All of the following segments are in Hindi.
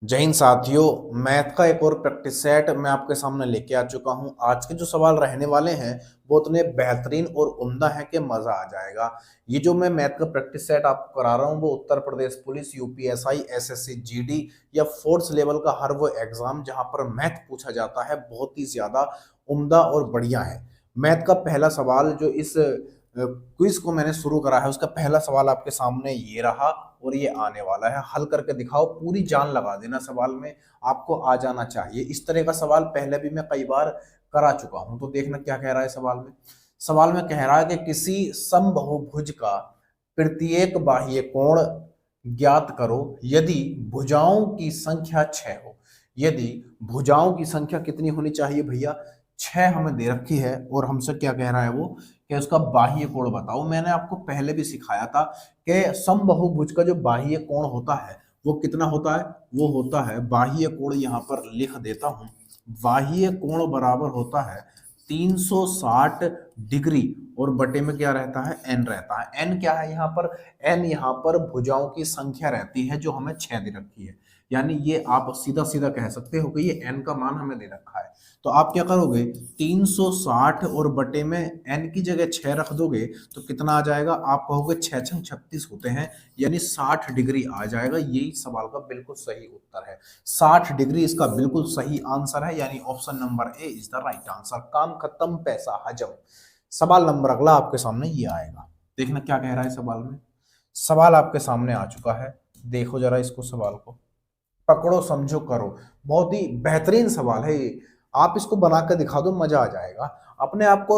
जय हिंद साथियों, मैथ का एक और प्रैक्टिस सेट मैं आपके सामने लेके आ चुका हूं। आज के जो सवाल रहने वाले हैं वो इतने बेहतरीन और उम्दा हैं कि मजा आ जाएगा। ये जो मैं मैथ का प्रैक्टिस सेट आपको करा रहा हूं वो Uttar Pradesh police, UPSI, SSC GD या फोर्थ लेवल का हर वो एग्जाम जहां पर मैथ पूछा जाता है बहुत ही ज्यादा उम्दा और बढ़िया है। मैथ का पहला सवाल जो इस क्विज को मैंने शुरू करा है उसका पहला सवाल आपके सामने ये रहा और ये आने वाला है। हल करके दिखाओ, पूरी जान लगा देना सवाल में, आपको आ जाना चाहिए। इस तरह का सवाल पहले भी मैं कई बार करा चुका हूं। तो देखना क्या कह रहा है सवाल में। सवाल में कह रहा है कि किसी समबाहुभुज का प्रत्येक बाह्य कोण ज्ञात करो यदि भुजाओं की संख्या 6 हो। यदि भुजाओं की संख्या कितनी होनी चाहिए भैया? 6 हमें दे रखी है और हमसे क्या कह रहा है वो कि उसका बाह्य कोण बताओ। मैंने आपको पहले भी सिखाया था कि समबाहुभुज का जो बाह्य कोण होता है वो कितना होता है? वो होता है बाह्य कोण, यहां पर लिख देता हूं, बाह्य कोण बराबर होता है 360 डिग्री और बटे में क्या रहता है? एन रहता है। एन क्या है यहाँ पर? एन यहाँ पर भुजाओं की संख्या रहती है जो हमें 6 दे रखी है। यानी ये आप सीधा सीधा कह सकते हो कि ये एन का मान हमें दे रखा है। तो आप क्या करोगे? 360 और बटे में एन की जगह 6 रख दोगे तो कितना आ जाएगा? आप कहोगे 6 छंग 36 होते हैं, यानी 60 डिग्री आ जाएगा। यही सवाल का बिल्कुल सही उत्तर है। 60 डिग्री इसका बिल्कुल सही आंसर है, यानी option number A is the right answer. काम खत्म, पैसा हजम। सवाल नंबर अगला आपके सामने ये आएगा। देखना क्या कह रहा है सवाल में। सवाल आपके सामने आ चुका है, देखो जरा इसको, सवाल को पकड़ो समझो करो। बहुत ही बेहतरीन सवाल है ये। आप इसको बना कर दिखा दो, मजा आ जाएगा। अपने आप को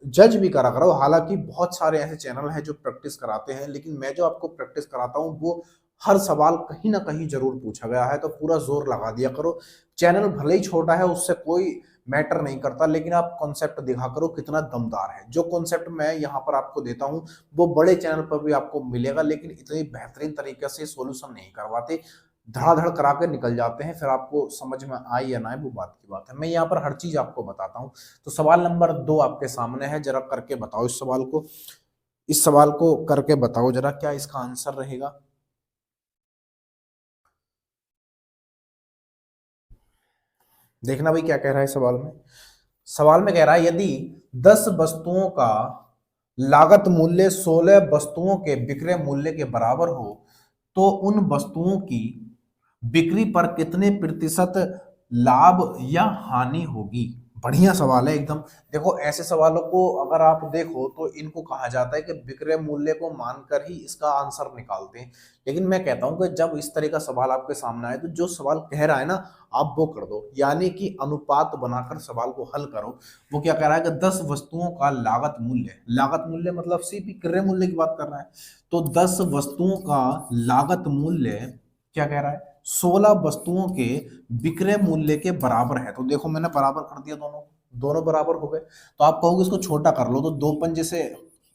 जज भी करा करो। हालांकि बहुत सारे ऐसे चैनल हैं जो प्रैक्टिस कराते हैं, लेकिन मैं जो आपको प्रैक्टिस कराता हूँ वो हर सवाल कहीं ना कहीं जरूर पूछा गया है, तो पूरा जोर लगा दिया करो। चैनल भले ही छोटा है उससे कोई मैटर नहीं करता, लेकिन आप कॉन्सेप्ट दिखा करो कितना दमदार है। जो कॉन्सेप्ट मैं यहाँ पर आपको देता हूँ वो बड़े चैनल पर भी आपको मिलेगा, लेकिन इतनी बेहतरीन तरीके से सोल्यूशन नहीं करवाते। धड़ाधड़ करा के निकल जाते हैं। फिर आपको समझ में आए या ना आए वो बात की बात है। मैं यहाँ पर हर चीज आपको बताता हूँ। तो सवाल नंबर 2 आपके सामने है, जरा करके बताओ इस सवाल को। इस सवाल को करके बताओ जरा, क्या इसका आंसर रहेगा? देखना भाई क्या कह रहा है सवाल में। सवाल में कह रहा है यदि 10 वस्तुओं का लागत मूल्य 16 वस्तुओं के विक्रय मूल्य के बराबर हो तो उन वस्तुओं की बिक्री पर कितने प्रतिशत लाभ या हानि होगी? बढ़िया सवाल है एकदम। देखो, ऐसे सवालों को अगर आप देखो तो इनको कहा जाता है कि विक्रय मूल्य को मानकर ही इसका आंसर निकालते हैं। लेकिन मैं कहता हूं कि जब इस तरह का सवाल आपके सामने आए तो जो सवाल कह रहा है ना आप वो कर दो, यानी कि अनुपात बनाकर सवाल को हल करो। वो क्या कह रहा है कि 10 वस्तुओं का लागत मूल्य, लागत मूल्य मतलब सिर्फ विक्रय मूल्य की बात कर रहा है। तो 10 वस्तुओं का लागत मूल्य क्या कह रहा है? 16 वस्तुओं के विक्रय मूल्य के बराबर है। तो देखो मैंने बराबर कर दिया, दोनों दोनों बराबर हो गए। तो आप कहोगे इसको छोटा कर लो, तो दो पंजे से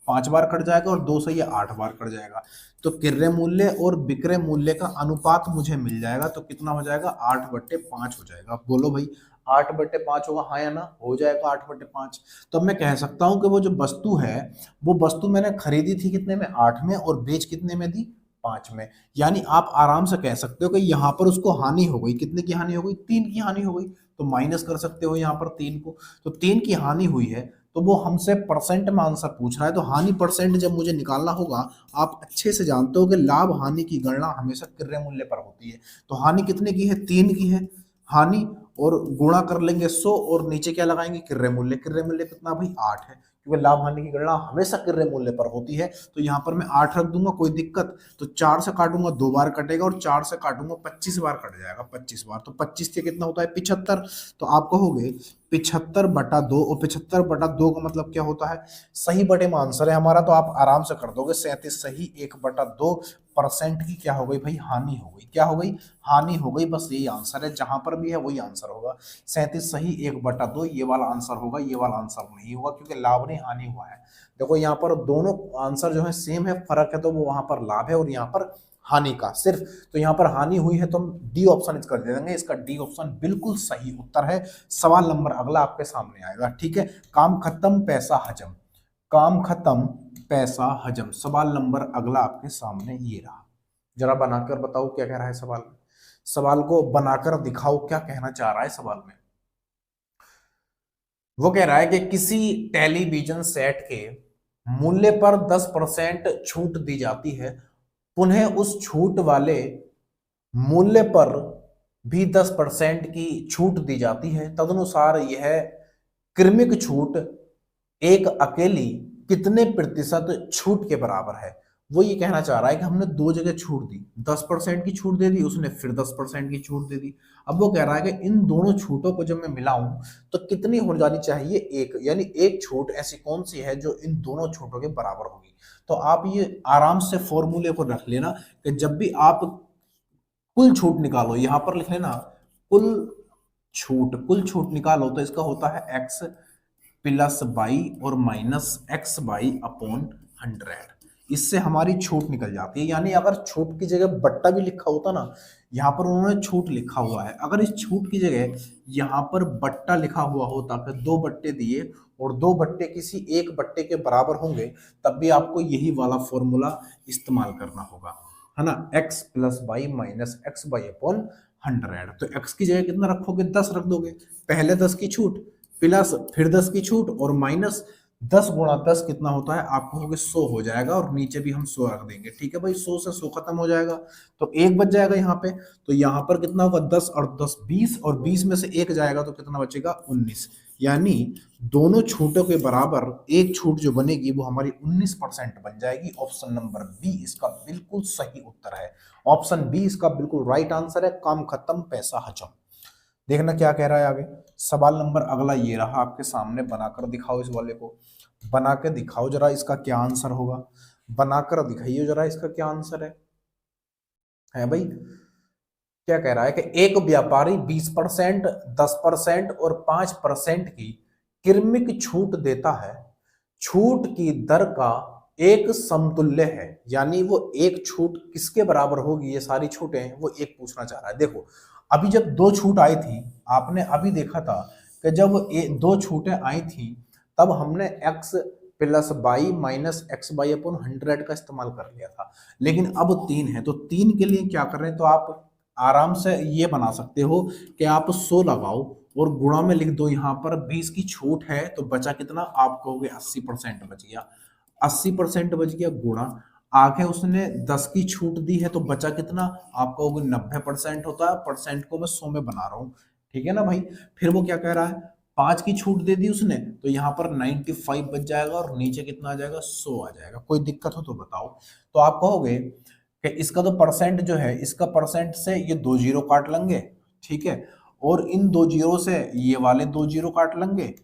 5 बार कट जाएगा और दो से ये 8 बार कट जाएगा। तो क्रय मूल्य और विक्रय मूल्य का अनुपात मुझे मिल जाएगा, तो कितना हो जाएगा? 8/5 हो जाएगा। आप बोलो भाई 8/5 होगा, हाँ या ना? हो जाएगा 8/5। तो अब मैं कह सकता हूं कि वो जो वस्तु है वो वस्तु मैंने खरीदी थी कितने में? 8 में, और बेच कितने में दी? 5 में। यानी आप आराम से कह सकते हो कि यहाँ पर उसको हानि हो गई। कितने की हानि हो गई? 3 की हानि हो गई। तो माइनस कर सकते हो यहाँ पर 3 को। तो 3 की हानि हुई है, तो वो हमसे परसेंट में आंसर पूछ रहा है। तो हानि परसेंट जब मुझे निकालना होगा, आप अच्छे से जानते हो कि लाभ हानि की गणना हमेशा क्रय मूल्य पर होती है। तो हानि कितने की है? 3 की है हानि, और गुणा कर लेंगे 100 और नीचे क्या लगाएंगे? क्रय मूल्य। क्रय मूल्य कितना भाई? 8 है, क्योंकि लाभ हानि की गणना हमेशा क्रय मूल्य पर होती है। तो यहाँ पर मैं 8 रख दूंगा, कोई दिक्कत? तो 4 से काटूंगा 2 बार कटेगा, और 4 से काटूंगा 25 बार कट जाएगा। 25 बार, तो 25 से कितना होता है? 75। तो आप कहोगे 75/2, और 75/2 का मतलब क्या होता है? सही बटे में आंसर है हमारा। तो आप आराम से कर दोगे 37 सही। 1/2 परसेंट की क्या हो गई भाई? हानि हो गई। क्या हो गई? हानि हो गई। बस यही आंसर है, जहां पर भी है वही आंसर होगा। 37 सही, 1/2 ये वाला आंसर होगा, ये वाला आंसर नहीं होगा, क्योंकि लाभ नहीं हानि हुआ है। देखो यहाँ पर दोनों आंसर जो है सेम है, फर्क है तो वो वहां पर लाभ है और यहाँ पर हानि का सिर्फ। तो यहाँ पर हानि हुई है तो हम डी ऑप्शन इसका दे देंगे। इसका डी ऑप्शन बिल्कुल सही उत्तर है। सवाल नंबर अगला आपके सामने आएगा, ठीक है? काम खत्म, पैसा हजम। काम खत्म, पैसा हजम। सवाल नंबर अगला आपके सामने ये रहा। जरा बनाकर बताओ क्या कह रहा है सवाल में। सवाल को बनाकर दिखाओ, क्या कहना चाह रहा है सवाल में। वो कह रहा है कि किसी टेलीविजन सेट के मूल्य पर 10% छूट दी जाती है, पुनः उस छूट वाले मूल्य पर भी 10% की छूट दी जाती है, तदनुसार यह क्रमिक छूट एक अकेली कितने प्रतिशत छूट के बराबर है। वो ये कहना चाह रहा है कि हमने दो जगह छूट दी, 10% की छूट दे दी उसने, फिर 10% की छूट दे दी। अब वो कह रहा है कि इन दोनों छूटों को जब मैं मिलाऊं तो कितनी हो जानी चाहिए, एक, यानी एक छूट ऐसी कौन सी है जो इन दोनों छूटों के बराबर होगी। तो आप ये आराम से फॉर्मूले को रख लेना कि जब भी आप कुल छूट निकालो, यहां पर लिख लेना कुल छूट, कुल छूट निकालो तो इसका होता है एक्स प्लस बाई और माइनस एक्स बाई अपॉन 100। इससे हमारी छूट निकल जाती है। यानी अगर छूट की जगह बट्टा भी लिखा होता ना, यहाँ पर उन्होंने छूट लिखा हुआ है, अगर इस छूट की जगह यहाँ पर बट्टा लिखा हुआ होता, फिर दो बट्टे दिए और दो बट्टे किसी एक बट्टे के बराबर होंगे, तब भी आपको यही वाला फॉर्मूला इस्तेमाल करना होगा, है ना। X plus by minus X by upon 100। तो एक्स की जगह कितना रखोगे, 10 रख दोगे, पहले 10 की छूट प्लस फिर 10 की छूट और माइनस 10 गुणा 10 कितना होता है, आप कहोगे 100 हो जाएगा, और नीचे भी हम 100 रख देंगे। ठीक है भाई, 100 से 100 खत्म हो जाएगा तो एक बच जाएगा यहाँ पे। तो यहाँ पर कितना होगा, 10 और 10 20, और 20 में से एक जाएगा तो कितना बचेगा, 19। यानी दोनों छूटों के बराबर एक छूट जो बनेगी वो हमारी 19% बन जाएगी। ऑप्शन नंबर बी इसका बिल्कुल सही उत्तर है। ऑप्शन बी इसका बिल्कुल राइट आंसर है। काम खत्म, पैसा हजम। देखना क्या कह रहा है आगे। सवाल नंबर अगला ये रहा आपके सामने, बनाकर दिखाओ इस वाले को, बना के दिखाओ जरा इसका क्या आंसर होगा, बनाकर दिखाइए जरा इसका क्या आंसर है भाई। क्या कह रहा है कि एक व्यापारी 20%, 10% और 5% की क्रमिक छूट देता है, छूट की दर का एक समतुल्य है, यानी वो एक छूट किसके बराबर होगी, ये सारी छूटें वो एक पूछना चाह रहा है। देखो अभी जब दो छूट आई थी, आपने अभी देखा था कि जब दो छूटें आई थी तब हमने x plus by minus X by upon 100 का इस्तेमाल कर लिया था। लेकिन अब तीन है तो तीन के लिए क्या कर रहे हैं, तो आप आराम से ये बना सकते हो कि आप 100 लगाओ और गुणा में लिख दो, यहाँ पर 20 की छूट है तो बचा कितना, आप कहोगे 80% बच गया, 80% बच गया, गुणा आगे उसने 10 की छूट दी है तो बचा कितना, आप कहोगे 90% होता है, परसेंट को मैं 100 में बना रहा हूँ। ठीक है ना भाई। फिर वो क्या कह रहा है, 5 की छूट दे दी उसने तो यहाँ पर 95 बच जाएगा और नीचे कितना आ जाएगा, 100 आ जाएगा। कोई दिक्कत हो तो बताओ। तो आप कहोगे कि इसका तो परसेंट जो है, इसका परसेंट से ये दो जीरो काट लेंगे, ठीक है, और इन दो जीरो से ये वाले दो जीरो काट लेंगे,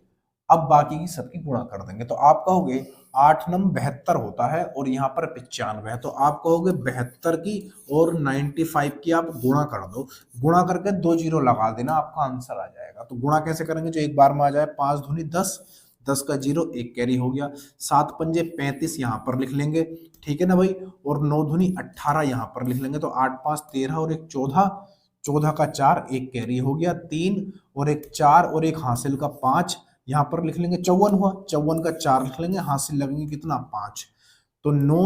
अब बाकी की सबकी गुणा कर देंगे। तो आप कहोगे 8 नम 72 होता है और यहाँ पर 95 है, तो आप कहोगे 72 की और 95 की आप गुणा कर दो, गुणा करके दो जीरो लगा देना, आपका आंसर आ जाएगा। तो गुणा कैसे करेंगे, जो एक बार में आ जाए, 5 दूनी 10, 10 का जीरो एक कैरी हो गया, 7 पंजे 35 यहाँ पर लिख लेंगे, ठीक है ना भाई, और 9 दूनी 18 यहाँ पर लिख लेंगे, तो 8 5 13 और एक 14, 14 का 4 एक कैरी हो गया, 3 और एक 4 और एक हासिल का 5 यहाँ पर लिख लेंगे, 54 हुआ, 54 का 4 लिख लेंगे, हासिल लगेंगे कितना, 5। तो 9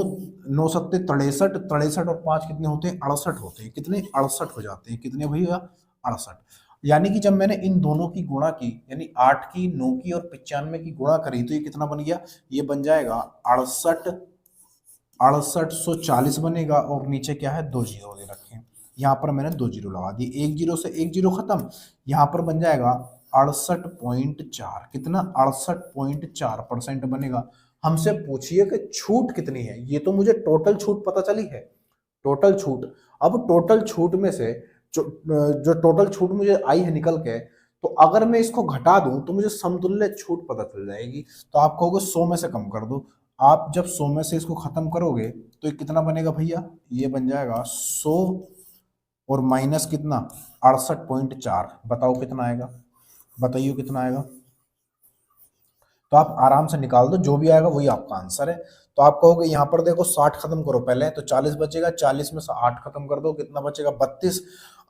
9 सत्ते 63, 63 और 5 कितने होते हैं, 68 होते हैं। कितने, 68 हो जाते हैं। कितने भैया, 68। यानी कि जब मैंने इन दोनों की गुणा की, यानी 8 की, 9 की और 95 की गुणा करी, तो ये कितना बन गया, ये बन जाएगा 68, 6840 बनेगा, और नीचे क्या है, दो जीरो दे रखे हैं, यहाँ पर मैंने दो जीरो लगा दिए, एक जीरो से एक जीरो खत्म, यहाँ पर बन जाएगा 68.4, कितना, 68.4% बनेगा। हमसे पूछिए कि छूट कितनी है, ये तो मुझे टोटल छूट पता चली है, टोटल छूट। अब टोटल छूट में से जो टोटल छूट मुझे आई है निकल के, तो अगर मैं इसको घटा दूं तो मुझे समतुल्य छूट पता चल जाएगी। तो आप कहोगे 100 में से कम कर दो, आप जब 100 में से इसको खत्म करोगे तो ये कितना बनेगा भैया, ये बन जाएगा 100 और माइनस कितना, 68.4, बताओ कितना आएगा, बताइए कितना आएगा। तो आप आराम से निकाल दो, जो भी आएगा वही आपका आंसर है। तो आप कहोगे यहाँ पर देखो 60 खत्म करो पहले, तो 40 बचेगा, 40 में से 8 खत्म कर दो, कितना बचेगा 32।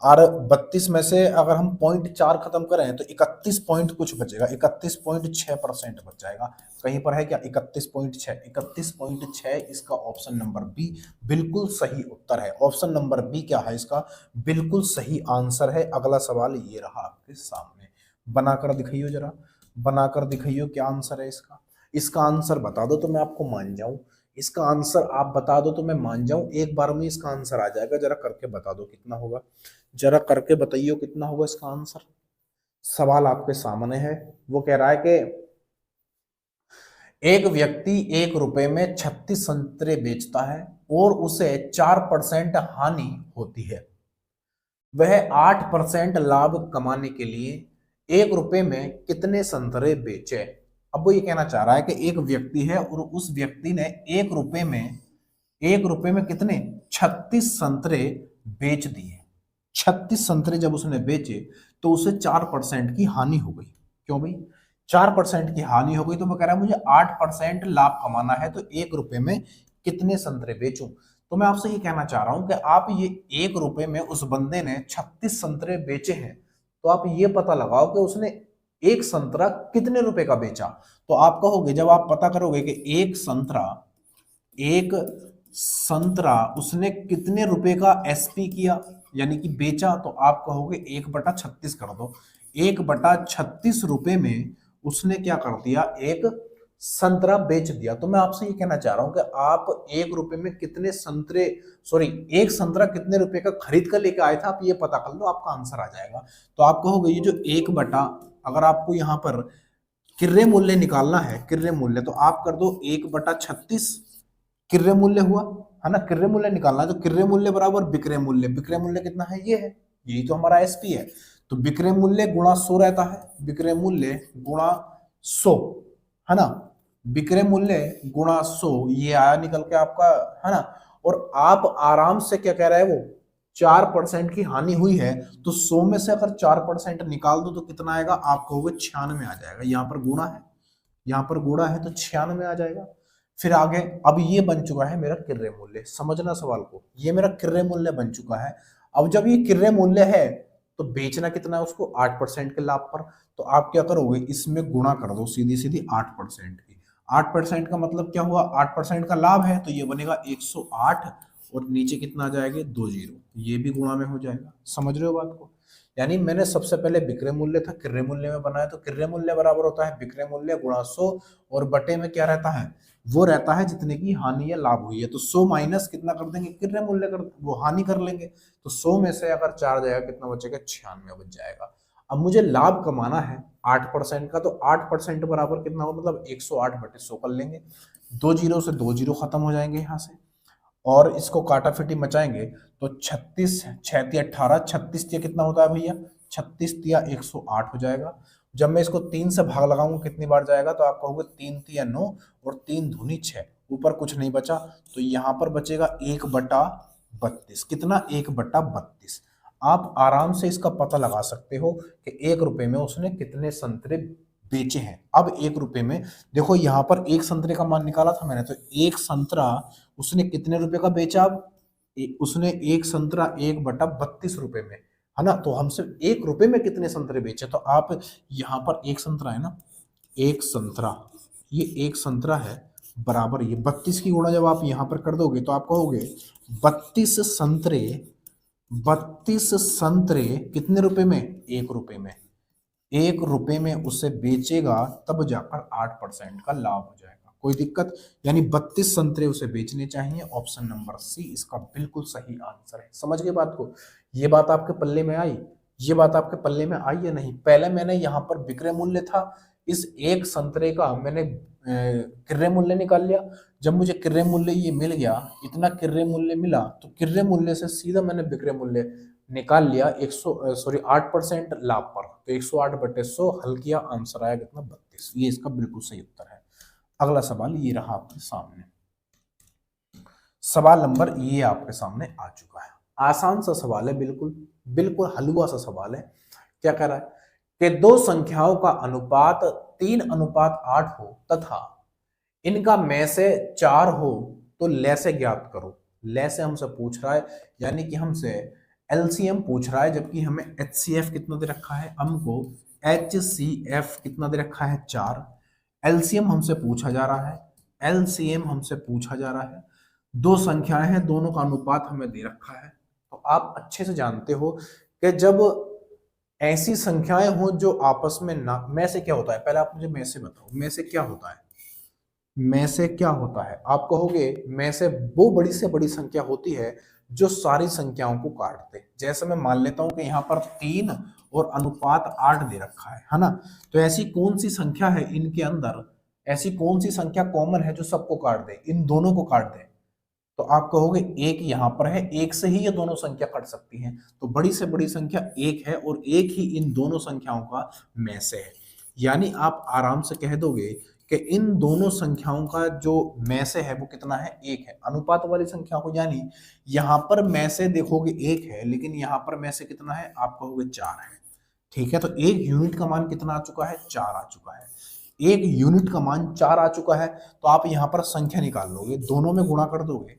और 32 में से अगर हम 0.4 खत्म करें तो 31 पॉइंट कुछ बचेगा, 31.6% बच जाएगा। कहीं पर है क्या 31.6, 31.6 इसका ऑप्शन नंबर बी बिल्कुल सही उत्तर है। ऑप्शन नंबर बी क्या है इसका बिल्कुल सही आंसर है। अगला सवाल ये रहा आपके सामने, बनाकर दिखाइयो जरा, बनाकर दिखाइयो क्या आंसर है इसका। इसका आंसर बता दो तो मैं आपको मान जाऊं, इसका आंसर आप बता दो तो मैं मान जाऊं, एक बार में इसका आंसर आ जाएगा। जरा करके बता दो कितना होगा, जरा करके बताइए कितना होगा इसका आंसर। सवाल आपके सामने है, वो कह रहा है कि एक व्यक्ति 1 रुपए में 36 संतरे बेचता है और उसे 4% हानि होती है। वह 8% लाभ कमाने के लिए 1 रुपए में कितने संतरे बेचे। अब वो ये कहना चाह रहा है कि एक व्यक्ति है और उस व्यक्ति ने 1 रुपए में कितने 36 संतरे बेच दिए। 36 संतरे जब उसने बेचे तो उसे 4% की हानि हो गई। क्यों भाई 4% की हानि हो गई, तो वो कह रहा है मुझे 8% लाभ कमाना है, तो 1 रुपए में कितने संतरे बेचूं। तो मैं आपसे ये कहना चाह रहा हूं कि आप ये 1 रुपए में उस बंदे ने 36 संतरे बेचे हैं, तो आप ये पता लगाओ कि उसने एक संतरा कितने रुपए का बेचा। तो आप कहोगे जब आप पता करोगे कि एक संतरा उसने कितने रुपए का एसपी किया यानी कि बेचा, तो आप कहोगे 1/36 कर दो। 1/36 रुपए में उसने क्या कर दिया, एक संतरा बेच दिया। तो मैं आपसे ये कहना चाह रहा हूं कि आप 1 रुपए में कितने संतरे, सॉरी एक संतरा कितने रुपए का खरीद कर लेके आए थे, आप ये पता कर लो, आपका आंसर आ जाएगा। तो आप कहोगे ये जो अगर आपको यहाँ पर किर्रे मूल्य निकालना है, किर्रे मूल्य, तो आप कर दो 1/36 किर्रे मूल्य हुआ, है ना। किर्रे मूल्य निकालना है तो किर्रे मूल्य बराबर बिक्रे मूल्य, बिक्रे मूल्य कितना है ये है, यही तो हमारा एसपी है। तो बिक्रे मूल्य गुणा 100 रहता है, बिक्रे मूल्य गुणा 100, है ना, बिक्रे मूल्य गुणा 100 ये आया निकल के आपका, है ना। और आप आराम से क्या कह रहा है वो 4% की हानि हुई है, तो 100 में से अगर 4% निकाल दो तो कितना आएगा, आप कहोगे 96 आ जाएगा। यहाँ पर गुणा है, यहाँ पर गुणा है तो 96 आ जाएगा। फिर आगे अब ये बन चुका है मेरा किर्रे मूल्य, समझना सवाल को, ये मेरा किर्रे मूल्य बन चुका है। अब जब ये किर्रे मूल्य है तो बेचना कितना है उसको 8% के लाभ पर, तो आप क्या करोगे इसमें गुणा कर दो सीधी सीधी 8% की। 8% का मतलब क्या हुआ, 8% का लाभ है तो ये बनेगा 108 और नीचे कितना आ जाएगा 2 जीरो, ये भी गुणा में हो जाएगा। समझ रहे हो बात को, यानी मैंने सबसे पहले बिक्रे मूल्य था किर्रे मूल्य में बनाया, तो किर्रे मूल्य बराबर होता है बिक्रे मूल्य गुणा 100 और बटे में क्या रहता है, वो रहता है जितने की हानि या लाभ हुई है। तो 100 माइनस कितना कर देंगे, कितने मूल्य कर वो हानि कर लेंगे, तो 100 में से अगर 4 जाएगा कितना बचेगा 96 बच जाएगा। अब मुझे लाभ कमाना है 8% का, तो 8% बराबर कितना हो, मतलब 108/100 कर लेंगे, 2 जीरो से 2 जीरो खत्म हो जाएंगे यहाँ से, और इसको काटाफिटी मचाएंगे तो 36 6 18 36 कितना होता है भैया, 36 108 हो जाएगा। जब मैं इसको 3 से भाग लगाऊंगा कितनी बार जाएगा, तो आप कहोगे 3 9 और 3 दूनी 6, ऊपर कुछ नहीं बचा, तो यहाँ पर बचेगा 1/32, कितना 1/32। आप आराम से इसका पता लगा सकते हो कि 1 रुपए में उसने कितने संतरे बेचे हैं। अब 1 रुपए में देखो यहाँ पर एक संतरे का मान निकाला था मैंने, तो एक संतरा उसने कितने रुपए का बेचा, अब उसने एक संतरा 1/32 रुपए में, है ना। तो हमसे 1 रुपए में कितने संतरे बेचे, तो आप यहाँ पर एक संतरा है ना, एक संतरा, ये एक संतरा है बराबर ये 32 की गुणा जब आप यहाँ पर कर दोगे तो आप कहोगे 32 संतरे कितने रुपए में, 1 रुपए में, 1 रुपए में उसे बेचेगा तब जाकर 8% का लाभ हो जाएगा। कोई दिक्कत, यानी 32 संतरे उसे बेचने चाहिए। ऑप्शन नंबर सी इसका बिल्कुल सही आंसर है। समझ गए बात को, ये बात आपके पल्ले में आई, ये बात आपके पल्ले में आई या नहीं। पहले मैंने यहाँ पर विक्रय मूल्य था, इस एक संतरे का मैंने किर्रे मूल्य निकाल लिया। जब मुझे किर्रे मूल्य ये मिल गया, इतना किर्रे मूल्य मिला, तो किर्रे मूल्य से सीधा मैंने विक्रय मूल्य निकाल लिया 8% लाभ पर, तो 108/100 हल किया, आंसर आया कितना 32। ये इसका बिल्कुल सही उत्तर है। अगला सवाल ये रहा आपके सामने, सवाल नंबर ये आपके सामने आ चुका है। आसान सा सवाल है, बिल्कुल बिल्कुल हलवा सा सवाल है। क्या कह रहा है कि दो संख्याओं का अनुपात 3:8 हो तथा इनका में से 4 हो तो ले से ज्ञात करो। ले से हमसे पूछ रहा है, यानी कि हमसे एलसीएम पूछ रहा है, जबकि हमें एचसीएफ कितना दे रखा है, हमको एचसीएफ कितना दे रखा है 4। एलसीएम हमसे पूछा जा रहा है, एलसीएम हमसे पूछा जा रहा है। दो संख्याएं हैं, दोनों का अनुपात हमें दे रखा है। तो आप अच्छे से जानते हो कि जब ऐसी संख्याएं हो जो आपस में ना, में से क्या होता है, पहले आप मुझे में से बताओ, में से क्या होता है। में से क्या होता है, आप कहोगे में से वो बड़ी से बड़ी संख्या होती है जो सारी संख्याओं को काट दे। जैसे मैं मान लेता हूं कि यहाँ पर 3 और अनुपात 8 दे रखा है ना। तो ऐसी कौन सी संख्या है इनके अंदर, ऐसी कौन सी संख्या कॉमन है जो सबको काट दे, इन दोनों को काट दे। तो आप कहोगे एक यहां पर है, एक से ही ये दोनों संख्या कट सकती हैं। तो बड़ी से बड़ी संख्या एक है और एक ही इन दोनों संख्याओं का में से है। यानी आप आराम से कह दोगे कि इन दोनों संख्याओं का जो में से है वो कितना है, एक है। अनुपात वाली संख्या को, यानी यहां पर में से देखोगे एक है, लेकिन यहां पर में से कितना है, आप कहोगे 4 है। ठीक है, तो एक यूनिट का मान कितना आ चुका है, 4 आ चुका है। एक यूनिट का मान 4 आ चुका है, तो आप यहां पर संख्या निकाल लोगे, दोनों में गुणा कर दोगे।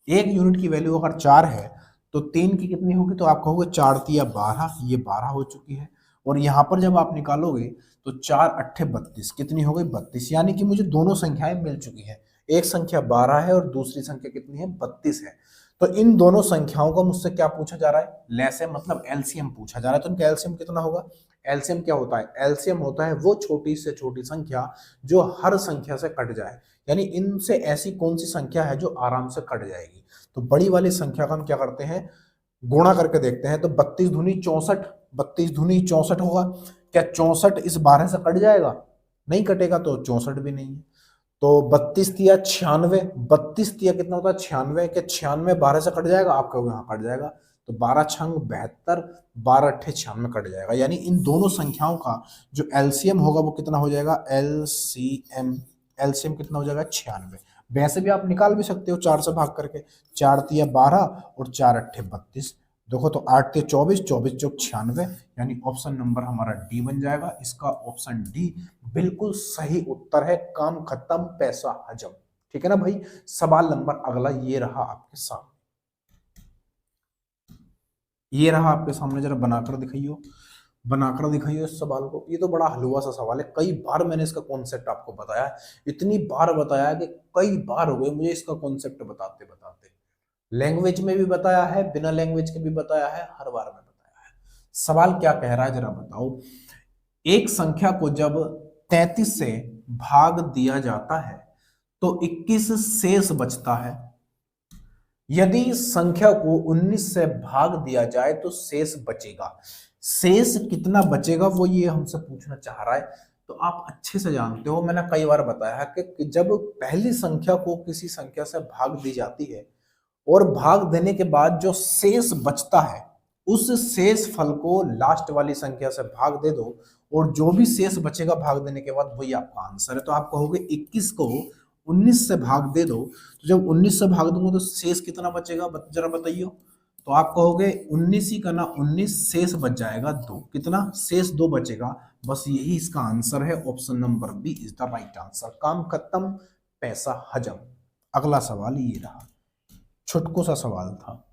एक यूनिट की वैल्यू अगर 4 है तो 3 की कितनी होगी, तो आप कहोगे 4 तिया 12, ये 12 हो चुकी है। और यहां पर जब आप निकालोगे तो 4 अट्ठे 32, कितनी हो गई 32, यानी कि मुझे दोनों संख्याएं मिल चुकी है। एक संख्या 12 है और दूसरी संख्या कितनी है, 32 है। तो इन दोनों संख्याओं का मुझसे क्या पूछा जा रहा है, लैसे मतलब एलसीएम पूछा जा रहा है। तो इनका एलसीएम कितना होगा, एलसीएम क्या होता है, एलसीएम होता है वो छोटी से छोटी संख्या जो हर संख्या से कट जाए। यानी इनसे ऐसी कौन सी संख्या है जो आराम से कट जाएगी। तो बड़ी वाली संख्या का हम क्या करते हैं, गुणा करके देखते हैं। तो 32 दूनी 64, 32 दूनी 64 होगा। क्या 64 इस 12 से कट जाएगा, नहीं कटेगा, तो 64 भी नहीं है। तो 32 तिया 96, 32 तिया कितना होता है 96, क्या 96 12 से कट जाएगा, आप कहोगे हाँ कट जाएगा। तो 12 छंग 72, 12 अट्ठे 96 कट जाएगा। यानी इन दोनों संख्याओं का जो एलसीएम होगा वो कितना हो जाएगा, एलसीएम, एलसीएम कितना हो जाएगा 96। वैसे भी आप निकाल भी सकते हो 4 से भाग करके, 4 तिया 12 और 4 अट्ठे 32। देखो तो 8 तिया 24, 24 चौक 96, यानी ऑप्शन नंबर हमारा डी बन जाएगा। इसका ऑप्शन डी बिल्कुल सही उत्तर है। काम खत्म, पैसा हजम। ठीक है ना भाई। सवाल नंबर अगला ये रहा आपके सामने, ये रहा आपके सामने, जरा बनाकर दिखाइयो, बनाकर दिखाइए इस सवाल को। ये तो बड़ा हलवा सा सवाल है, कई बार मैंने इसका कॉन्सेप्ट आपको बताया है, इतनी बार बताया है कि कई बार हो गए मुझे इसका कॉन्सेप्ट बताते बताते। लैंग्वेज में भी बताया है, बिना लैंग्वेज के भी बताया है, हर बार में बताया है। सवाल क्या कह रहा है जरा बताओ। एक संख्या को जब 33 से भाग दिया जाता है तो 21 शेष बचता है। यदि संख्या को 19 से भाग दिया जाए तो शेष बचेगा। शेष कितना बचेगा वो ये हमसे पूछना चाह रहा है। तो आप अच्छे से जानते हो, मैंने कई बार बताया है कि जब पहली संख्या को किसी संख्या से भाग दी जाती है और भाग देने के बाद जो शेष बचता है, उस शेष फल को लास्ट वाली संख्या से भाग दे दो और जो भी शेष बचेगा भाग देने के बाद वही आपका आंसर है। तो आप कहोगे 21 को 19 से भाग दे दो, तो जब 19 से भाग दूंगा तो शेष कितना बचेगा, जरा बताइए। तो आप कहोगे 19 ही का ना 19, शेष बच जाएगा 2, कितना शेष 2 बचेगा। बस यही इसका आंसर है, option number B is the right answer. काम खत्म, पैसा हजम। अगला सवाल ये रहा, छुटकू सा सवाल था,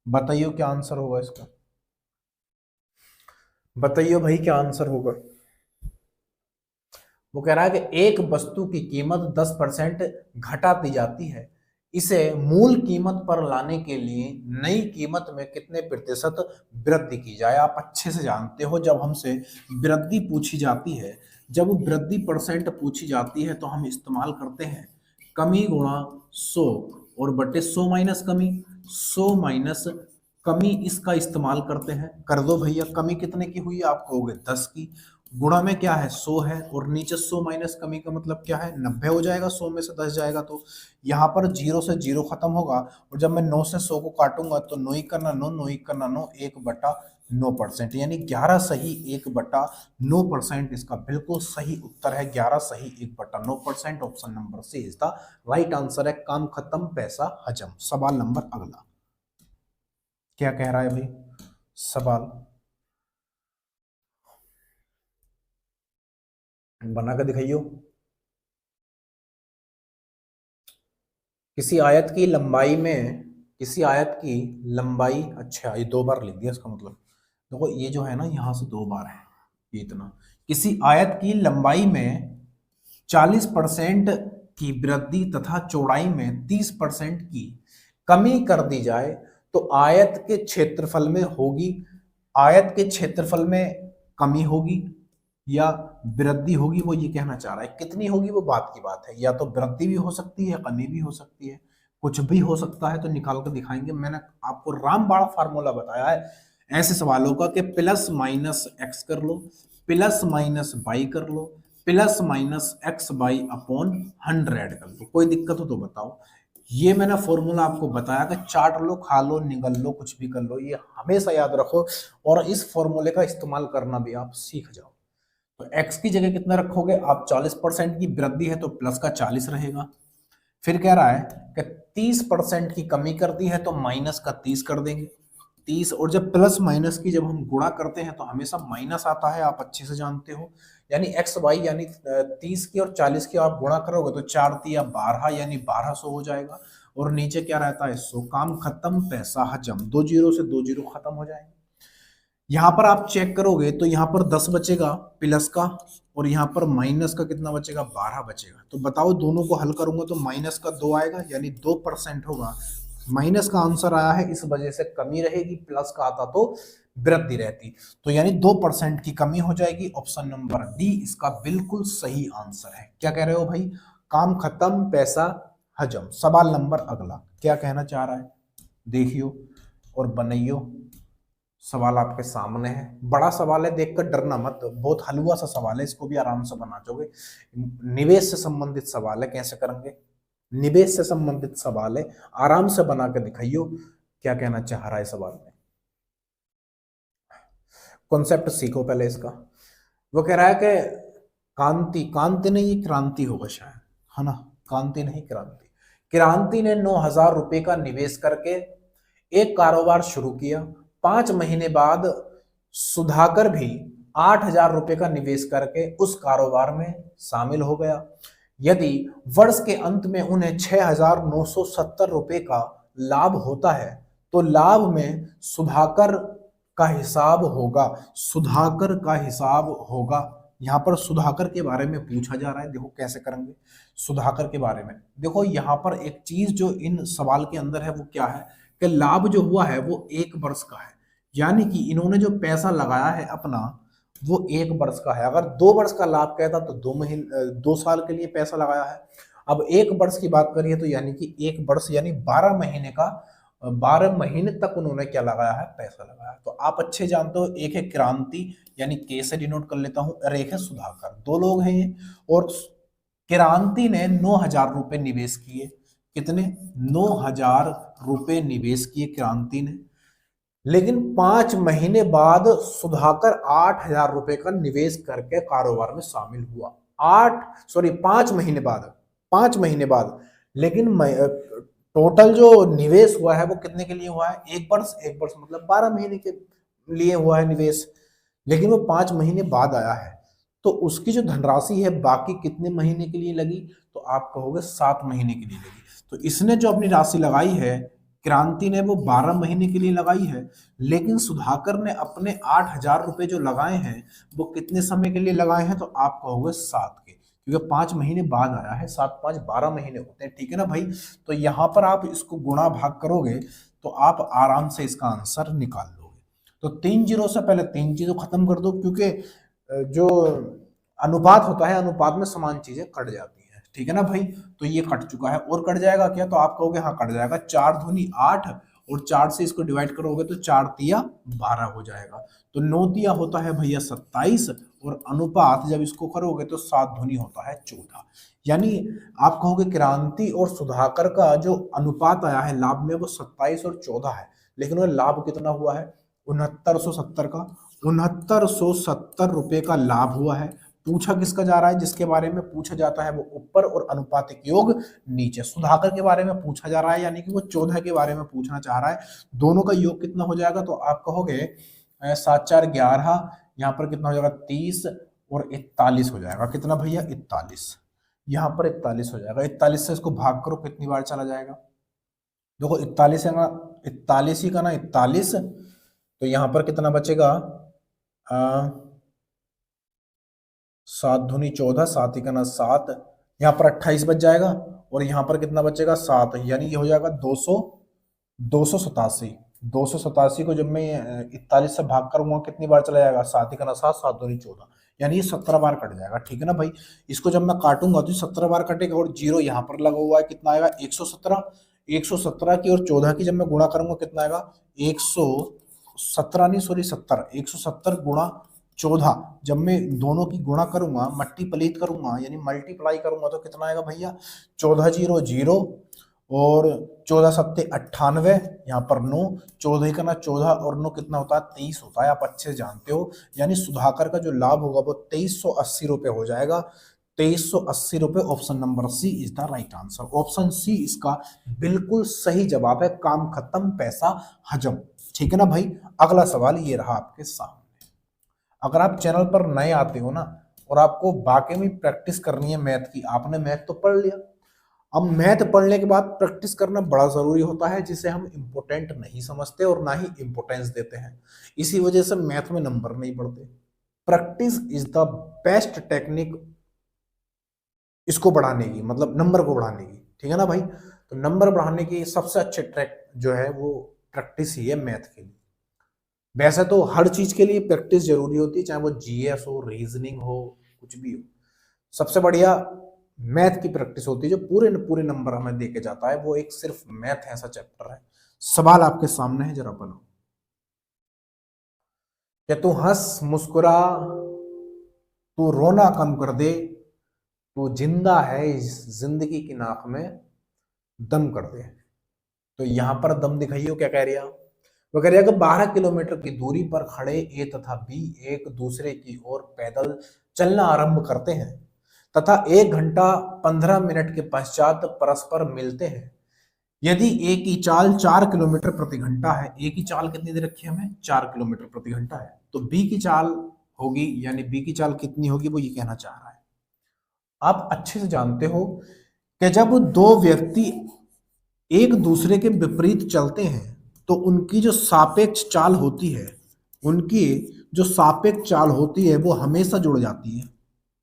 बताइए क्या आंसर होगा इसका, बताइए भाई क्या आंसर होगा। वो कह रहा है कि एक वस्तु की कीमत 10% घटा दी जाती है, इसे मूल कीमत पर लाने के लिए नई कीमत में कितने प्रतिशत वृद्धि की जाए। आप अच्छे से जानते हो जब हमसे वृद्धि पूछी जाती है, जब वृद्धि परसेंट पूछी जाती है तो हम इस्तेमाल करते हैं कमी गुणा 100 और बटे 100 माइनस कमी, 100 माइनस कमी, इसका इस्तेमाल करते हैं। कर दो भैया, कमी कितने की हुई आप कहोगे 10 की, गुणा में क्या है 100 है और नीचे 100 माइनस कमी का मतलब क्या है 90 हो जाएगा, 100 में से 10 जाएगा तो यहाँ पर 0 से 0 खत्म होगा। और जब मैं 9 से 100 को काटूंगा तो 9 करना 9, 9 करना 9, 1/9%, यानी 11 सही 1/9%। इसका बिल्कुल सही उत्तर है 11 सही 1/9%। Option number C is the right answer है। काम खत्म, पैसा हजम। सवाल नंबर अगला क्या कह रहा है भाई, सवाल बना के दिखाइयो। किसी आयत की लंबाई में, किसी आयत की लंबाई, अच्छा ये दो बार लिख दिया इसका मतलब, देखो ये जो है ना यहाँ से दो बार है, ये इतना, किसी आयत की लंबाई में 40% की वृद्धि तथा चौड़ाई में 30% की कमी कर दी जाए तो आयत के क्षेत्रफल में होगी, आयत के क्षेत्रफल में कमी होगी या वृद्धि होगी, वो ये कहना चाह रहा है। कितनी होगी वो बात की बात है, या तो वृद्धि भी हो सकती है, कमी भी हो सकती है, कुछ भी हो सकता है, तो निकाल कर दिखाएंगे। मैंने आपको रामबाण फार्मूला बताया है ऐसे सवालों का कि प्लस माइनस एक्स कर लो, प्लस माइनस वाई कर लो, plus minus X by upon 100 कर लो। कोई दिक्कत हो तो बताओ। ये मैंने फॉर्मूला आपको बताया कि चाट लो, खा लो, निगल लो, कुछ भी कर लो, ये हमेशा याद रखो और इस फॉर्मूले का इस्तेमाल करना भी आप सीख जाओ। तो x की जगह कितना रखोगे आप, 40% की वृद्धि है तो प्लस का 40 रहेगा। फिर कह रहा है कि 30% की कमी कर दी है तो माइनस का 30 कर देंगे, 30। और जब प्लस माइनस की जब हम गुणा करते हैं तो हमेशा माइनस आता है, आप अच्छे से जानते हो। यानी एक्स वाई यानी 30 की और 40 की आप गुणा करोगे तो 4×3=12 यानी 1200 हो जाएगा। और नीचे क्या रहता है, 100। काम खत्म, पैसा हजम, दो जीरो से दो जीरो खत्म हो जाएंगे। यहां पर आप चेक करोगे तो यहां पर 10 बचेगा प्लस का, और यहां पर माइनस का कितना बचेगा, 12 बचेगा। तो बताओ दोनों को हल करूंगा तो माइनस का 2 आएगा यानी 2% होगा। माइनस का आंसर आया है, इस वजह से कमी रहेगी, प्लस का आता तो वृद्धि रहती। तो यानी 2% की कमी हो जाएगी। ऑप्शन नंबर डी इसका बिल्कुल सही आंसर है। क्या कह रहे हो भाई, काम खत्म, पैसा हजम। सवाल नंबर अगला क्या कहना चाह रहा है, देखियो और बनाइयो। सवाल आपके सामने है, बड़ा सवाल है, देखकर डरना मत, बहुत हलवा सा सवाल है, इसको भी आराम से बना दोगे। निवेश से संबंधित सवाल है, कैसे करेंगे, निवेश से संबंधित सवाल है, आराम से बना के दिखाइयो क्या कहना चाह रहा है सवाल में। कॉन्सेप्ट सीखो पहले इसका। वो कह रहा है कि कांति, कांति नहीं ये क्रांति होगा शायद, है ना, कांति नहीं क्रांति। क्रांति ने 9,000 रुपए का निवेश करके एक कारोबार शुरू किया। 5 महीने बाद सुधाकर भी 8,000 रुपए का निवेश करके उस कारोबार में शामिल हो गया। यदि वर्ष के अंत में उन्हें 6,970 रुपए का लाभ होता है तो लाभ में सुधाकर का हिसाब होगा, सुधाकर का हिसाब होगा। यहां पर सुधाकर के बारे में पूछा जा रहा है, देखो कैसे करेंगे सुधाकर के बारे में। देखो यहां पर एक चीज जो इन सवाल के अंदर है वो क्या है कि लाभ जो हुआ है वो 1 वर्ष का है, यानी कि इन्होंने जो पैसा लगाया है अपना वो 1 वर्ष का है। अगर 2 वर्ष का लाभ कहता तो 2 साल के लिए पैसा लगाया है। अब 1 वर्ष की बात करिए तो यानी कि 1 वर्ष यानी 12 महीने का, 12 महीने तक उन्होंने क्या लगाया है, पैसा लगाया। तो आप अच्छे जानते हो, एक है क्रांति यानी के से डिनोट कर लेता हूं, और एक है सुधाकर, दो लोग हैं ये। और क्रांति ने 9,000 रुपए निवेश किए, कितने, 9,000 रुपए निवेश किए क्रांति ने। लेकिन 5 महीने बाद सुधाकर 8,000 रुपए का निवेश करके कारोबार में शामिल हुआ। 5 महीने बाद, 5 महीने बाद। लेकिन टोटल जो निवेश हुआ है वो कितने के लिए हुआ है, 1 वर्ष, 1 वर्ष मतलब 12 महीने के लिए हुआ है निवेश। लेकिन वो 5 महीने बाद आया है तो उसकी जो धनराशि है बाकी कितने महीने के लिए लगी, तो आप कहोगे 7 महीने के लिए लगी। तो इसने जो अपनी राशि लगाई है क्रांति ने वो 12 महीने के लिए लगाई है, लेकिन सुधाकर ने अपने 8,000 रुपए जो लगाए हैं वो कितने समय के लिए लगाए हैं, तो आप कहोगे 7 के, क्योंकि 5 महीने बाद आया है, 7×5 12 महीने होते हैं, ठीक है ना भाई। तो यहां पर आप इसको गुणा भाग करोगे तो आप आराम से इसका आंसर निकाल लोगे। तो 3 जीरो से पहले 3 चीजों खत्म कर दो, क्योंकि जो अनुपात होता है अनुपात में समान चीजें कट जाती है, ठीक है ना भाई। तो ये कट चुका है, और कट जाएगा क्या, तो आप कहोगे हाँ कट जाएगा। 4 दूनी 8 और 4 से इसको डिवाइड करोगे तो 4 तिया 12 हो जाएगा। तो 9 तिया होता है भैया 27, और अनुपात जब इसको करोगे तो 7 दूनी होता है 14। यानी आप कहोगे क्रांति और सुधाकर का जो अनुपात आया है लाभ में वो 27 और 14 है, लेकिन वो लाभ कितना हुआ है, 6970 का, 6970 रुपए का लाभ हुआ है। पूछा किसका जा रहा है, जिसके बारे में पूछा जाता है वो ऊपर और अनुपातिक योग नीचे। सुधाकर के बारे में पूछा जा रहा है यानी कि वो 14 के बारे में पूछना चाह रहा है। दोनों का योग कितना हो जाएगा, तो आप कहोगे 7 4 11, यहाँ पर कितना हो जाएगा 30 और 41 हो जाएगा, कितना भैया 41। यहाँ पर 41 हो जाएगा। 41 से इसको भाग करो, कितनी बार चला जाएगा? देखो 41 है ना, 41 ही का ना 41, तो यहाँ पर कितना बचेगा? 7 दूनी 14, 7 ही का ना 7, यहाँ पर 28 बच जाएगा, और यहाँ पर कितना बचेगा? 7, यानी ये हो जाएगा 287। 287 को जब मैं 41 से भाग करूंगा कितनी बार चला जाएगा? 7 ही का ना 7, 7 दूनी 14, यानी ये 17 बार कट जाएगा। ठीक है ना भाई? इसको जब मैं काटूंगा तो 17 बार कटेगा, और जीरो यहाँ पर लगा हुआ है, कितना आएगा? 117। 117 की और 14 की जब मैं गुणा करूंगा कितना आएगा? 117 नहीं, सॉरी 70। 170 गुणा 14, जब मैं दोनों की गुणा करूंगा, मल्टीप्लीट करूंगा, यानी मल्टीप्लाई करूंगा, तो कितना आएगा भैया? 14 जीरो जीरो, और 14 सत्ते 98, यहाँ पर 9, 14 का ना 14 और 9 कितना होता है? 23 होता है, आप अच्छे से जानते हो। यानी सुधाकर का जो लाभ होगा वो 2380 रुपये हो जाएगा। 2380 रुपये। Option number C is the right answer. Option C इसका बिल्कुल सही जवाब है। काम खत्म, पैसा हजम। ठीक है ना भाई? अगला सवाल ये रहा आपके सामने। अगर आप चैनल पर नए आते हो ना, और आपको वाकई में प्रैक्टिस करनी है मैथ की, आपने मैथ तो पढ़ लिया, अब मैथ पढ़ने के बाद प्रैक्टिस करना बड़ा जरूरी होता है, जिसे हम इम्पोर्टेंट नहीं समझते और ना ही इम्पोर्टेंस देते हैं। इसी वजह से मैथ में नंबर नहीं बढ़ते। Practice is the best technique इसको बढ़ाने की, मतलब नंबर को बढ़ाने की। ठीक है ना भाई? तो नंबर बढ़ाने की सबसे अच्छे ट्रैक जो है वो प्रैक्टिस ही है मैथ के लिए। वैसे तो हर चीज के लिए प्रैक्टिस जरूरी होती है, चाहे वो जीएस हो, रीजनिंग हो, कुछ भी हो। सबसे बढ़िया मैथ की प्रैक्टिस होती है, जो पूरे पूरे नंबर हमें देके जाता है। वो एक सिर्फ मैथ ऐसा चैप्टर है। सवाल आपके सामने है, जरा बनो। क्या तू हंस मुस्कुरा, तू रोना कम कर दे, तू जिंदा है इस जिंदगी की नाक में दम कर दे। तो यहां पर दम दिखाइयो, क्या कह रही है? वो कह रही है कि 12 किलोमीटर की दूरी पर खड़े ए तथा बी एक दूसरे की ओर पैदल चलना आरंभ करते हैं तथा 1 घंटा 15 मिनट के पश्चात परस्पर मिलते हैं। यदि ए की चाल 4 किलोमीटर प्रति घंटा है, ए की चाल कितनी दे रखी है हमें? 4 किलोमीटर प्रति घंटा है, तो बी की चाल होगी, यानी बी की चाल कितनी होगी, वो ये कहना चाह रहा है। आप अच्छे से जानते हो कि जब दो व्यक्ति एक दूसरे के विपरीत चलते हैं तो उनकी जो सापेक्ष चाल होती है, उनकी जो सापेक्ष चाल होती है वो हमेशा जुड़ जाती है,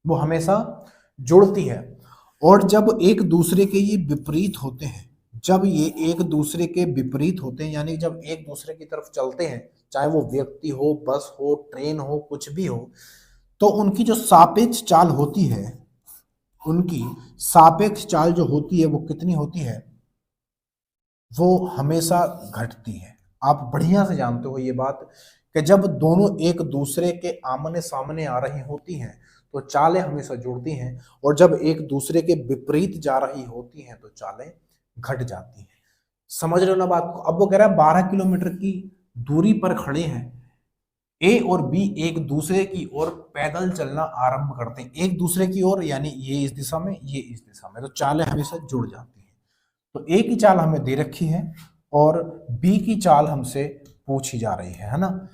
वो हमेशा जुड़ती है। और जब एक दूसरे के ये विपरीत होते हैं, जब ये एक दूसरे के विपरीत होते हैं, यानी जब एक दूसरे की तरफ चलते हैं, चाहे वो व्यक्ति हो, बस हो, ट्रेन हो, कुछ भी हो, तो उनकी जो सापेक्ष चाल होती है, उनकी सापेक्ष चाल जो होती है वो कितनी होती है? वो हमेशा घटती है। आप बढ़िया से जानते हो ये बात कि जब दोनों एक दूसरे के आमने सामने आ रही होती हैं तो चालें हमेशा जुड़ती हैं, और जब एक दूसरे के विपरीत जा रही होती हैं तो चालें घट जाती हैं। समझ रहे हो ना बात को? अब वो कह रहा है 12 किलोमीटर की दूरी पर खड़े हैं, ए और बी एक दूसरे की ओर पैदल चलना आरंभ करते हैं। एक दूसरे की ओर, यानी ये इस दिशा में, ये इस दिशा में, तो चालें हमेशा जुड़ जाती हैं। तो ए की चाल हमें दे रखी है और बी की चाल हमसे पूछी जा रही है ना?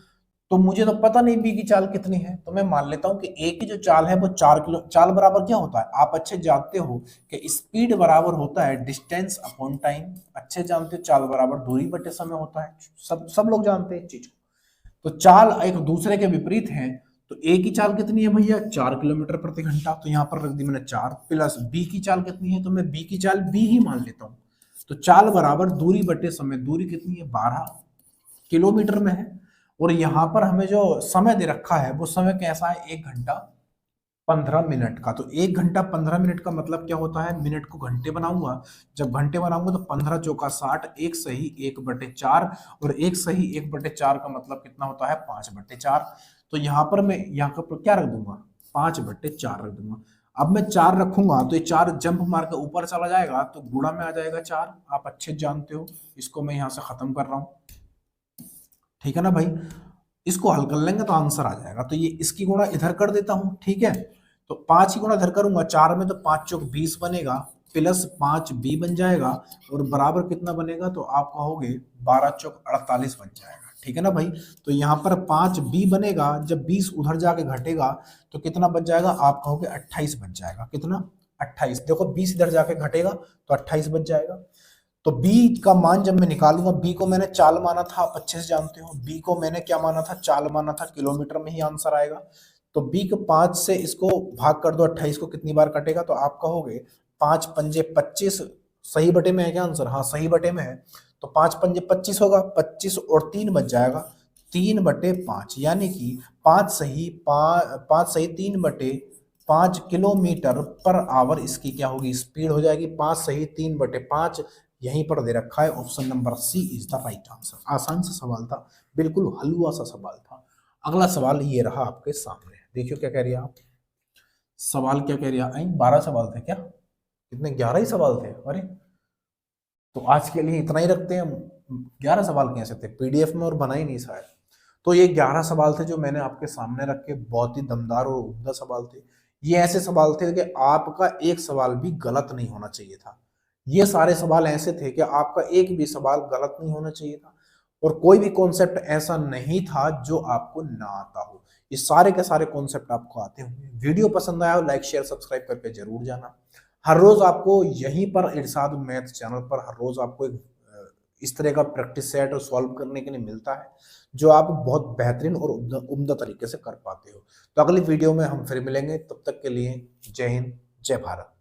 तो मुझे तो पता नहीं बी की चाल कितनी है, तो मैं मान लेता हूं कि ए की जो चाल है वो 4 किलो। चाल बराबर क्या होता है? आप अच्छे जानते हो कि स्पीड बराबर होता है डिस्टेंस अपॉन टाइम। अच्छे जानते हो चाल बराबर दूरी बटे समय होता है। सब लोग जानते हैं चीज को। तो चाल एक दूसरे के विपरीत है, तो ए की चाल कितनी है भैया? 4 किलोमीटर प्रति घंटा। तो यहाँ पर रख दी मैंने 4, प्लस बी की चाल कितनी है, तो मैं बी की चाल बी ही मान लेता हूं। तो चाल बराबर दूरी बटे समय। दूरी कितनी है? 12 किलोमीटर में है। और यहाँ पर हमें जो समय दे रखा है वो समय कैसा है? 1 घंटा 15 मिनट का। तो 1 घंटा 15 मिनट का मतलब क्या होता है? मिनट को घंटे बनाऊंगा। जब घंटे बनाऊंगा तो 15 चौका 60, एक सही 1/4, और एक सही 1/4 का मतलब कितना होता है? 5/4। तो यहाँ पर मैं यहाँ पर क्या रख दूंगा? 5/4 रख दूंगा। अब मैं 4 रखूंगा तो ये 4 जंप मार के ऊपर चला जाएगा, तो गुणा में आ जाएगा 4। आप अच्छे जानते हो। इसको मैं यहाँ से खत्म कर रहा हूँ। ठीक है ना भाई? इसको हल कर लेंगे तो आंसर आ जाएगा। तो ये इसकी गुणा इधर कर देता हूं। ठीक है, तो 5 की गुणा इधर करूंगा 4 में, तो 5 चौक 20 बनेगा, प्लस 5 बी बन जाएगा, और बराबर कितना बनेगा? तो आप कहोगे 12 चौक 48 बन जाएगा। ठीक है ना भाई? तो यहाँ पर 5 बी बनेगा, जब 20 उधर जाके घटेगा तो कितना बच जाएगा? आप कहोगे 28 बच जाएगा। कितना? 28। देखो 20 इधर जाके घटेगा तो 28 बच जाएगा। तो b का मान जब मैं निकालूंगा, b को मैंने चाल माना था, आप अच्छे से जानते हो, b को मैंने क्या माना था, चाल माना था, किलोमीटर में ही आंसर आएगा। तो b को 5 से इसको भाग कर दो, 28 को कितनी बार कटेगा, तो आप कहोगे 5 पंजे 25, सही बटे में है क्या आंसर, हाँ सही बटे में है। तो 5 पंजे 25 होगा, 25 और 3 बच जाएगा, 3/5, यानी कि 5 सही 5 सही 3/5 किलोमीटर पर आवर इसकी क्या होगी, स्पीड हो जाएगी। 5 सही 3/5 यहीं पर दे रखा है, option number C is the right answer. आसान सा सवाल था, बिल्कुल हलवा सा सवाल था। अगला सवाल ये रहा आपके सामने, देखियो क्या कह रही है आप, सवाल क्या कह रही है, 12 सवाल थे क्या, कितने, 11 ही सवाल थे, अरे तो आज के लिए इतना ही रखते हैं हम। 11 सवाल कैसे थे, पीडीएफ में और बना ही नहीं शायद। तो ये 11 सवाल थे जो मैंने आपके सामने रखे, बहुत ही दमदार और उम्दा सवाल थे। ये ऐसे सवाल थे कि आपका एक सवाल भी गलत नहीं होना चाहिए था। ये सारे सवाल ऐसे थे कि आपका एक भी सवाल गलत नहीं होना चाहिए था, और कोई भी कॉन्सेप्ट ऐसा नहीं था जो आपको ना आता हो। ये सारे के सारे कॉन्सेप्ट आपको आते होंगे। वीडियो पसंद आया हो लाइक शेयर सब्सक्राइब करके जरूर जाना। हर रोज आपको यहीं पर इरशाद मैथ चैनल पर हर रोज आपको एक इस तरह का प्रैक्टिस सेट और सॉल्व करने के लिए मिलता है, जो आप बहुत बेहतरीन और उम्दा तरीके से कर पाते हो। तो अगली वीडियो में हम फिर मिलेंगे, तब तक के लिए जय हिंद जय भारत।